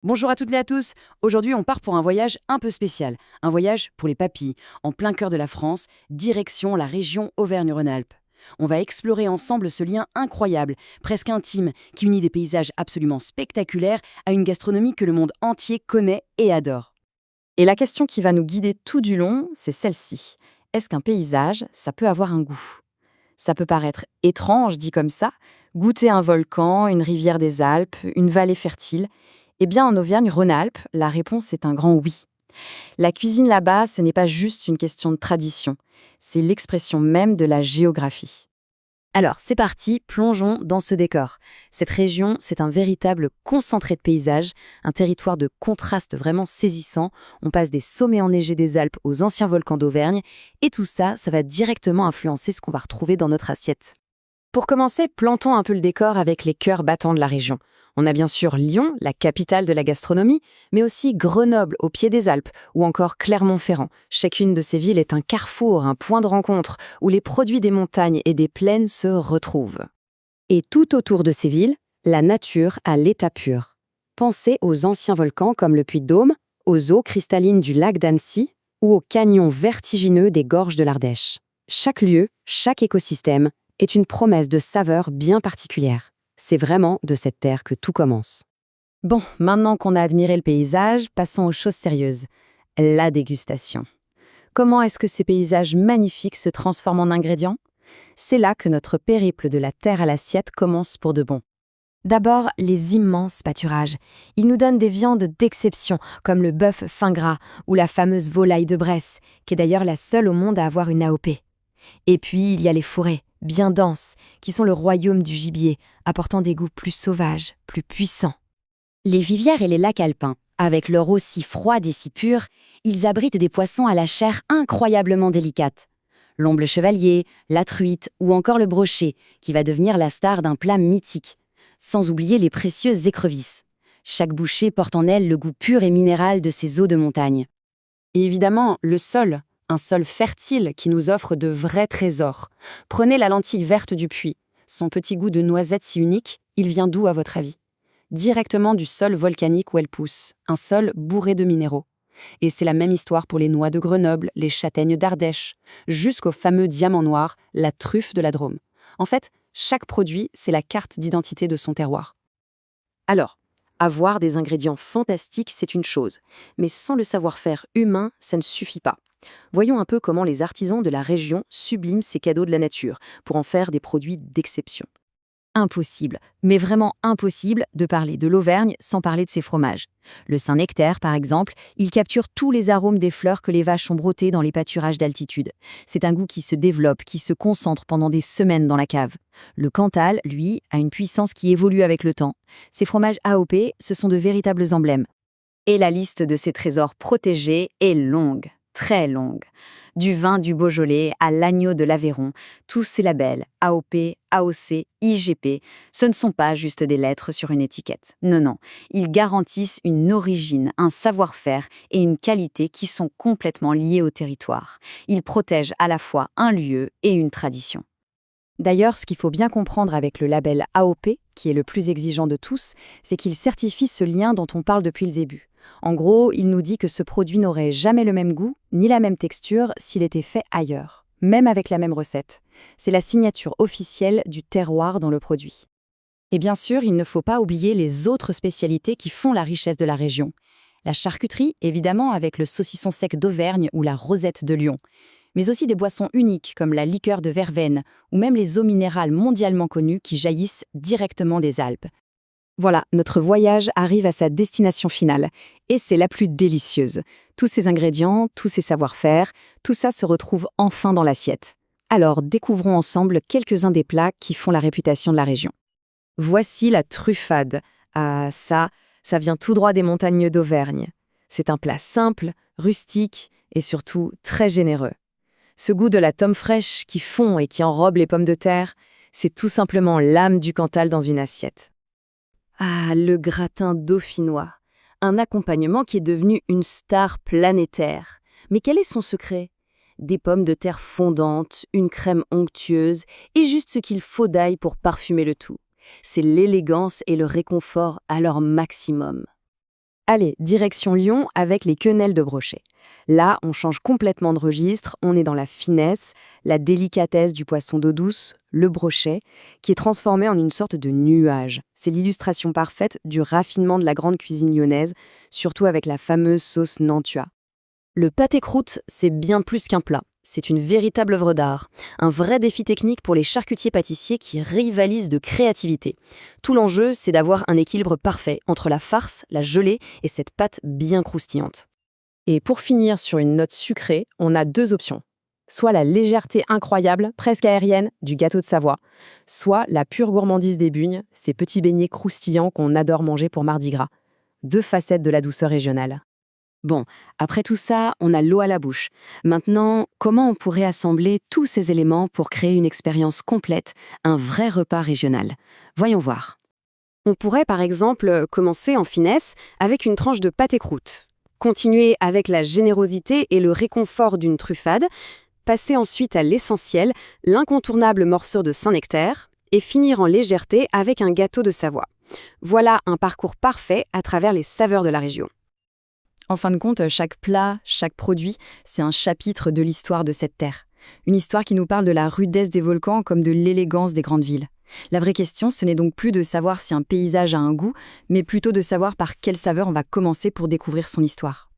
Bonjour à toutes et à tous. Aujourd'hui, on part pour un voyage un peu spécial. Un voyage pour les papilles, en plein cœur de la France, direction la région Auvergne-Rhône-Alpes. On va explorer ensemble ce lien incroyable, presque intime, qui unit des paysages absolument spectaculaires à une gastronomie que le monde entier connaît et adore. Et la question qui va nous guider tout du long, c'est celle-ci. Est-ce qu'un paysage, ça peut avoir un goût? Ça peut paraître étrange dit comme ça, goûter un volcan, une rivière des Alpes, une vallée fertile. Eh bien, en Auvergne-Rhône-Alpes, la réponse est un grand oui. La cuisine là-bas, ce n'est pas juste une question de tradition, c'est l'expression même de la géographie. Alors, c'est parti, plongeons dans ce décor. Cette région, c'est un véritable concentré de paysages, un territoire de contrastes vraiment saisissant. On passe des sommets enneigés des Alpes aux anciens volcans d'Auvergne, et tout ça, ça va directement influencer ce qu'on va retrouver dans notre assiette. Pour commencer, plantons un peu le décor avec les cœurs battants de la région. On a bien sûr Lyon, la capitale de la gastronomie, mais aussi Grenoble, au pied des Alpes, ou encore Clermont-Ferrand. Chacune de ces villes est un carrefour, un point de rencontre, où les produits des montagnes et des plaines se retrouvent. Et tout autour de ces villes, la nature à l'état pur. Pensez aux anciens volcans comme le Puy-de-Dôme, aux eaux cristallines du lac d'Annecy, ou aux canyons vertigineux des gorges de l'Ardèche. Chaque lieu, chaque écosystème, est une promesse de saveur bien particulière. C'est vraiment de cette terre que tout commence. Bon, maintenant qu'on a admiré le paysage, passons aux choses sérieuses. La dégustation. Comment est-ce que ces paysages magnifiques se transforment en ingrédients? C'est là que notre périple de la terre à l'assiette commence pour de bon. D'abord, les immenses pâturages. Ils nous donnent des viandes d'exception, comme le bœuf fin gras ou la fameuse volaille de Bresse, qui est d'ailleurs la seule au monde à avoir une AOP. Et puis, il y a les forêts, bien denses, qui sont le royaume du gibier, apportant des goûts plus sauvages, plus puissants. Les rivières et les lacs alpins, avec leur eau si froide et si pure, ils abritent des poissons à la chair incroyablement délicate. L'omble chevalier, la truite ou encore le brochet, qui va devenir la star d'un plat mythique. Sans oublier les précieuses écrevisses. Chaque bouchée porte en elle le goût pur et minéral de ces eaux de montagne. Et évidemment, le sol, un sol fertile qui nous offre de vrais trésors. Prenez la lentille verte du puits. Son petit goût de noisette si unique, il vient d'où à votre avis? Directement du sol volcanique où elle pousse, un sol bourré de minéraux. Et c'est la même histoire pour les noix de Grenoble, les châtaignes d'Ardèche, jusqu'au fameux diamant noir, la truffe de la Drôme. En fait, chaque produit, c'est la carte d'identité de son terroir. Alors, avoir des ingrédients fantastiques, c'est une chose, mais sans le savoir-faire humain, ça ne suffit pas. Voyons un peu comment les artisans de la région subliment ces cadeaux de la nature pour en faire des produits d'exception. Impossible, mais vraiment impossible de parler de l'Auvergne sans parler de ses fromages. Le Saint-Nectaire, par exemple, il capture tous les arômes des fleurs que les vaches ont brottées dans les pâturages d'altitude. C'est un goût qui se développe, qui se concentre pendant des semaines dans la cave. Le Cantal, lui, a une puissance qui évolue avec le temps. Ces fromages AOP, ce sont de véritables emblèmes. Et la liste de ces trésors protégés est longue, très longue. Du vin du Beaujolais à l'agneau de l'Aveyron, tous ces labels, AOP, AOC, IGP, ce ne sont pas juste des lettres sur une étiquette. Non, non, ils garantissent une origine, un savoir-faire et une qualité qui sont complètement liés au territoire. Ils protègent à la fois un lieu et une tradition. D'ailleurs, ce qu'il faut bien comprendre avec le label AOP, qui est le plus exigeant de tous, c'est qu'il certifie ce lien dont on parle depuis le début. En gros, il nous dit que ce produit n'aurait jamais le même goût, ni la même texture s'il était fait ailleurs, même avec la même recette. C'est la signature officielle du terroir dans le produit. Et bien sûr, il ne faut pas oublier les autres spécialités qui font la richesse de la région. La charcuterie, évidemment, avec le saucisson sec d'Auvergne ou la rosette de Lyon. Mais aussi des boissons uniques comme la liqueur de verveine ou même les eaux minérales mondialement connues qui jaillissent directement des Alpes. Voilà, notre voyage arrive à sa destination finale, et c'est la plus délicieuse. Tous ces ingrédients, tous ces savoir-faire, tout ça se retrouve enfin dans l'assiette. Alors, découvrons ensemble quelques-uns des plats qui font la réputation de la région. Voici la truffade. Ah, ça vient tout droit des montagnes d'Auvergne. C'est un plat simple, rustique et surtout très généreux. Ce goût de la tome fraîche qui fond et qui enrobe les pommes de terre, c'est tout simplement l'âme du Cantal dans une assiette. Ah, le gratin dauphinois, un accompagnement qui est devenu une star planétaire. Mais quel est son secret? Des pommes de terre fondantes, une crème onctueuse et juste ce qu'il faut d'ail pour parfumer le tout. C'est l'élégance et le réconfort à leur maximum. Allez, direction Lyon avec les quenelles de brochet. Là, on change complètement de registre, on est dans la finesse, la délicatesse du poisson d'eau douce, le brochet, qui est transformé en une sorte de nuage. C'est l'illustration parfaite du raffinement de la grande cuisine lyonnaise, surtout avec la fameuse sauce Nantua. Le pâté-croûte, c'est bien plus qu'un plat. C'est une véritable œuvre d'art, un vrai défi technique pour les charcutiers-pâtissiers qui rivalisent de créativité. Tout l'enjeu, c'est d'avoir un équilibre parfait entre la farce, la gelée et cette pâte bien croustillante. Et pour finir sur une note sucrée, on a deux options. Soit la légèreté incroyable, presque aérienne, du gâteau de Savoie, soit la pure gourmandise des bugnes, ces petits beignets croustillants qu'on adore manger pour Mardi Gras. Deux facettes de la douceur régionale. Bon, après tout ça, on a l'eau à la bouche. Maintenant, comment on pourrait assembler tous ces éléments pour créer une expérience complète, un vrai repas régional? Voyons voir. On pourrait par exemple commencer en finesse avec une tranche de pâté-croûte, continuer avec la générosité et le réconfort d'une truffade, passer ensuite à l'essentiel, l'incontournable morsure de Saint-Nectaire, et finir en légèreté avec un gâteau de Savoie. Voilà un parcours parfait à travers les saveurs de la région. En fin de compte, chaque plat, chaque produit, c'est un chapitre de l'histoire de cette terre. Une histoire qui nous parle de la rudesse des volcans comme de l'élégance des grandes villes. La vraie question, ce n'est donc plus de savoir si un paysage a un goût, mais plutôt de savoir par quelle saveur on va commencer pour découvrir son histoire.